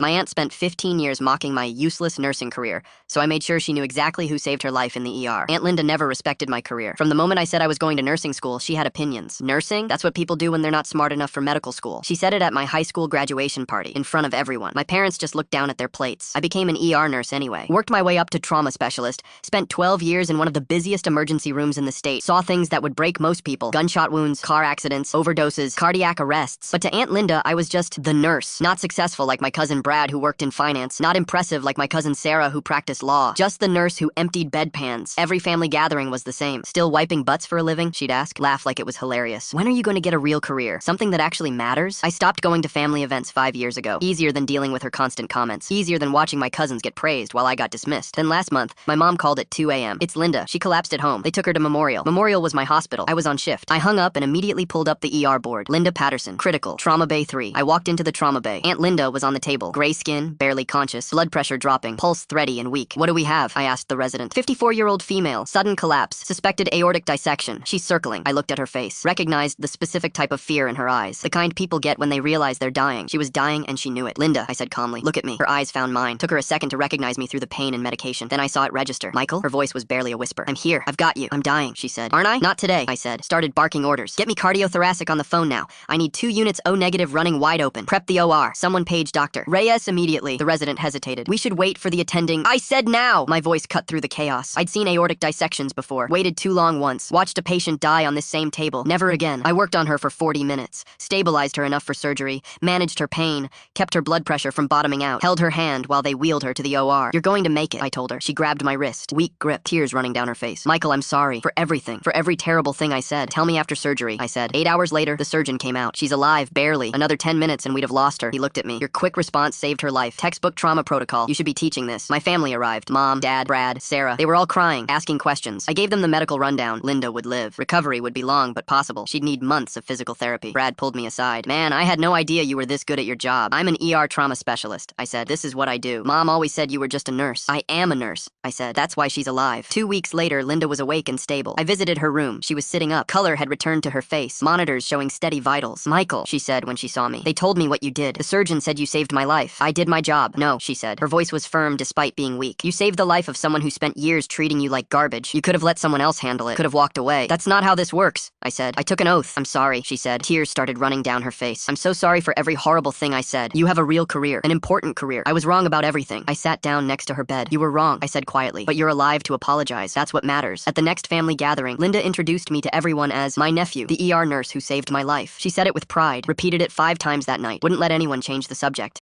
My aunt spent 15 years mocking my useless nursing career, so I made sure she knew exactly who saved her life in the ER. Aunt Linda never respected my career. From the moment I said I was going to nursing school, she had opinions. Nursing? That's what people do when they're not smart enough for medical school. She said it at my high school graduation party, in front of everyone. My parents just looked down at their plates. I became an ER nurse anyway. Worked my way up to trauma specialist, spent 12 years in one of the busiest emergency rooms in the state, saw things that would break most people. Gunshot wounds, car accidents, overdoses, cardiac arrests. But to Aunt Linda, I was just the nurse. Not successful like my cousin Brad, who worked in finance. Not impressive like my cousin Sarah, who practiced law. Just the nurse who emptied bedpans. Every family gathering was the same. Still wiping butts for a living? She'd ask. Laugh like it was hilarious. When are you going to get a real career? Something that actually matters? I stopped going to family events 5 years ago. Easier than dealing with her constant comments. Easier than watching my cousins get praised while I got dismissed. Then last month, my mom called at 2 a.m. It's Linda. She collapsed at home. They took her to Memorial. Memorial was my hospital. I was on shift. I hung up and immediately pulled up the ER board. Linda Patterson. Critical. Trauma Bay 3. I walked into the trauma bay. Aunt Linda was on the table. Gray skin, barely conscious, blood pressure dropping, pulse thready and weak. What do we have? I asked the resident. 54-year-old female. Sudden collapse. Suspected aortic dissection. She's circling. I looked at her face. Recognized the specific type of fear in her eyes. The kind people get when they realize they're dying. She was dying and she knew it. Linda, I said calmly. Look at me. Her eyes found mine. Took her a second to recognize me through the pain and medication. Then I saw it register. Michael? Her voice was barely a whisper. I'm here. I've got you. I'm dying, she said. Aren't I? Not today, I said. Started barking orders. Get me cardiothoracic on the phone now. I need 2 units O negative running wide open. Prep the OR. Someone page doctor. Reyes immediately. The resident hesitated. We should wait for the attending. I said now! My voice cut through the chaos. I'd seen aortic dissections before. Waited too long once. Watched a patient die on this same table. Never again. I worked on her for 40 minutes. Stabilized her enough for surgery. Managed her pain. Kept her blood pressure from bottoming out. Held her hand while they wheeled her to the OR. You're going to make it, I told her. She grabbed my wrist. Weak grip. Tears running down her face. Michael, I'm sorry. For everything. For every terrible thing I said. Tell me after surgery, I said. 8 hours later, the surgeon came out. She's alive, barely. Another 10 minutes and we'd have lost her. He looked at me. Your quick response saved her life. Textbook trauma protocol. You should be teaching this. My family arrived. Mom, Dad, Brad, Sarah. They were all crying, asking questions. I gave them the medical rundown. Linda would live. Recovery would be long, but possible. She'd need months of physical therapy. Brad pulled me aside. Man, I had no idea you were this good at your job. I'm an ER trauma specialist, I said. This is what I do. Mom always said you were just a nurse. I am a nurse, I said. That's why she's alive. 2 weeks later, Linda was awake and stable. I visited her room. She was sitting up. Color had returned to her face. Monitors showing steady vitals. Michael, she said when she saw me. They told me what you did. The surgeon said you saved my life. I did my job. No, she said. Her voice was firm despite being weak. You saved the life of someone who spent years treating you like garbage. You could have let someone else handle it. Could have walked away. That's not how this works, I said. I took an oath. I'm sorry, she said. Tears started running down her face. I'm so sorry for every horrible thing I said. You have a real career. An important career. I was wrong about everything. I sat down next to her bed. You were wrong, I said quietly. But you're alive to apologize. That's what matters. At the next family gathering, Linda introduced me to everyone as my nephew, the ER nurse who saved my life. She said it with pride. Repeated it 5 times that night. Wouldn't let anyone change the subject.